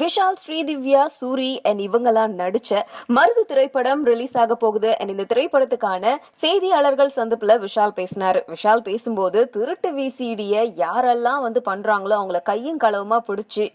Vishal, Sri Divya, Suri and இவங்கெல்லாம் நடிச்ச மருது திரைப்படம் ரிலீஸ் ஆக போகுது. அண்ட் இந்த திரைப்படத்துக்கான செய்தியாளர்கள் சந்திப்புல விஷால் பேசினாரு. விஷால் பேசும்போது திருட்டு விசிடிய யாரெல்லாம் பண்றாங்களோ அவங்கள கையும் களவுமா பிடிச்சு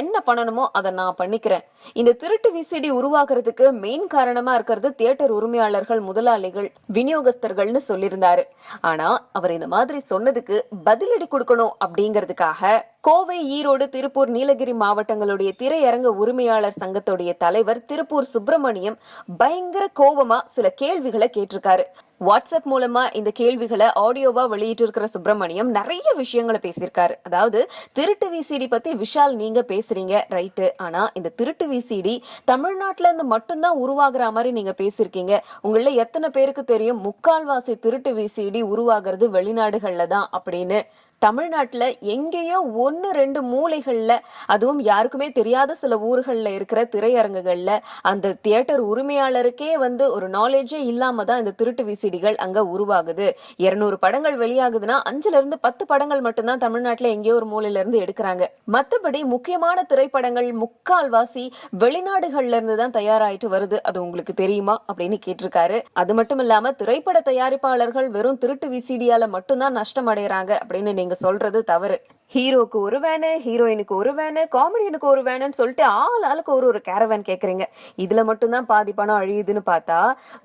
என்ன பண்ணணுமோ அதை நான் பண்ணிக்கிறேன். இந்த திருட்டு விசிடி உருவாக்குறதுக்கு மெயின் காரணமா இருக்கிறது தியேட்டர் உரிமையாளர்கள், முதலாளிகள், விநியோகஸ்தர்கள்னு சொல்லியிருந்தாரு. ஆனா அவர் இந்த மாதிரி சொன்னதுக்கு பதிலடி கொடுக்கணும் அப்படிங்கிறதுக்காக கோவை, ஈரோடு, திருப்பூர், நீலகிரி மாவட்டங்களுடைய திரையரங்க உரிமையாளர் சங்கத்துடைய தலைவர் திருப்பூர் சுப்பிரமணியம் பயங்கர கோபமா சில கேள்விகளை கேட்டிருக்காரு. வாட்ஸ்அப் மூலமா இந்த கேள்விகளை ஆடியோவா வெளியிட்டு இருக்கிற சுப்பிரமணியம் நிறைய விஷயங்களை பேசியிருக்காரு. அதாவது திருட்டு விசிடி பத்தி விஷால் நீங்க பேசுறீங்க ரைட்டு, ஆனா இந்த திருட்டு விசிடி தமிழ்நாட்டுல இருந்து மட்டும்தான் உருவாகிற மாதிரி நீங்க பேசிருக்கீங்க. உங்கள எத்தனை பேருக்கு தெரியும் முக்கால்வாசி திருட்டு விசிடி உருவாகிறது வெளிநாடுகள்ல தான் அப்படின்னு. தமிழ்நாட்டுல எங்கேயோ 1-2 மூலைகள்ல, அதுவும் யாருக்குமே தெரியாத சில ஊர்கள்ல இருக்கிற திரையரங்குகள்ல அந்த தியேட்டர் உரிமையாளருக்கே ஒரு நாலேஜே இல்லாம தான் இந்த திருட்டு விசிடிகள் அங்க உருவாகுது. 200 படங்கள் வெளியாகுதுன்னா 5-10 படங்கள் மட்டும்தான் தமிழ்நாட்டுல எங்கேயோ ஒரு மூலையில இருந்து எடுக்கிறாங்க. மத்தபடி முக்கியமான திரைப்படங்கள் முக்கால்வாசி வெளிநாடுகள்ல இருந்து தான் தயாராயிட்டு வருது. அது உங்களுக்கு தெரியுமா அப்படின்னு கேட்டிருக்காரு. அது மட்டும் இல்லாம திரைப்பட தயாரிப்பாளர்கள் வெறும் திருட்டு விசிடியால மட்டும்தான் நஷ்டம் அடைகிறாங்க அப்படின்னு நீங்க சொல்றது தவறு. ஹீரோக்கு ஒரு வேனு, ஹீரோயினுக்கு ஒரு வேனு, காமெடியனுக்கு ஒரு வேனுன்னு சொல்லிட்டு ஆளுக்கு ஒரு கேரவேன் கேக்குறீங்க. இதுல மட்டும்தான் பாதி பணம் அழியுதுன்னு பார்த்தா,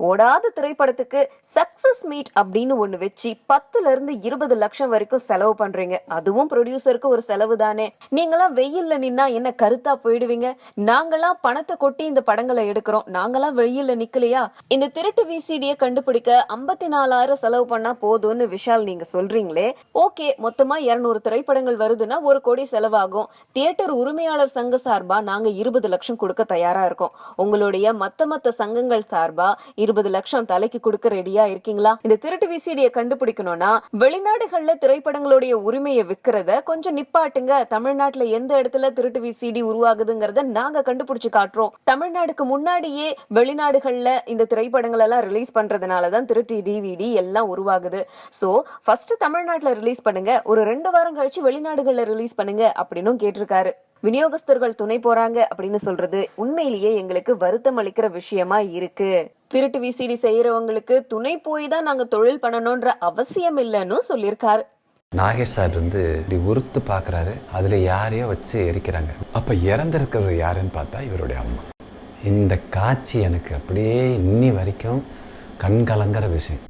ஓடாத திரைப்படத்துக்கு சக்சஸ் மீட் அப்படின்னு ஒண்ணு வச்சு 10-20 லட்சம் வரைக்கும் செலவு பண்றீங்க. அதுவும் ப்ரொடியூசருக்கு ஒரு செலவு தானே. நீங்களாம் வெயில்ல நின்னா என்ன கருத்தா போயிடுவீங்க? நாங்கெல்லாம் பணத்தை கொட்டி இந்த படங்களை எடுக்கிறோம், நாங்கெல்லாம் வெயில்ல நிக்கலையா? இந்த திருட்டு விசிடிய கண்டுபிடிக்க 54,000 செலவு பண்ணா போதும்னு விஷால் நீங்க சொல்றீங்களே, ஓகே, மொத்தமா 200 திரைப்படங்கள் வருதுன்னா 1 கோடி செலவாகும். தியேட்டர் உரிமையாளர் சங்க சார்பா நாங்க 20 லட்சம் கொடுக்க தயாரா இருக்கோம். உங்களுடைய மத்த சங்கங்கள் சார்பா 20 லட்சம் தலைக்கு கொடுக்க ரெடியா இருக்கீங்களா? இந்த திருட்டு விசிடியை கண்டுபிடிக்கணும்னா வெளிநாடுகள்ல திரைப்படங்களுடைய உரிமையை விற்கிறத கொஞ்சம் நிப்பாட்டுங்க. தமிழ்நாட்டுல எந்த இடத்துல திருட்டு விசிடி உருவாகுதுங்கிறத நாங்க கண்டுபிடிச்சு காட்டுறோம். தமிழ்நாடுக்கு முன்னாடியே வெளிநாடுகள்ல இந்த திரைப்படங்கள் எல்லாம் ரிலீஸ் பண்றதுனாலதான் திருட்டு டிவிடி எல்லாம் உருவாகுது. சோ ஃபர்ஸ்ட் தமிழ்நாட்டுல ரிலீஸ் பண்ணுங்க, ஒரு 2 வாரம் கழிச்சு வெளிநாடுகள்ல ரிலீஸ் பண்ணுங்க அப்படின்னு கேட்டிருக்காரு. விநியோகஸ்தர்கள் துணை போறாங்க அப்படின்னு சொல்றது உண்மையிலேயே எங்களுக்கு வருத்தம் அளிக்கிற விஷயமா இருக்கு. திருட்டு விசிடி செய்யறவங்களுக்கு துணை போய் தான் நாங்க தொழில் பண்ணணும்ன்ற அவசியம் இல்லைன்னு சொல்லியிருக்காரு. நாகேஷ் சார் இப்படி உறுத்து பாக்குறாரு, அதுல யாரையோ வச்சு எரிக்கிறாங்க. அப்ப இறந்திருக்கிறது யாருன்னு பார்த்தா இவருடைய அம்மா. இந்த காட்சி எனக்கு அப்படியே இன்னி வரைக்கும் கண்கலங்கிற விஷயம்.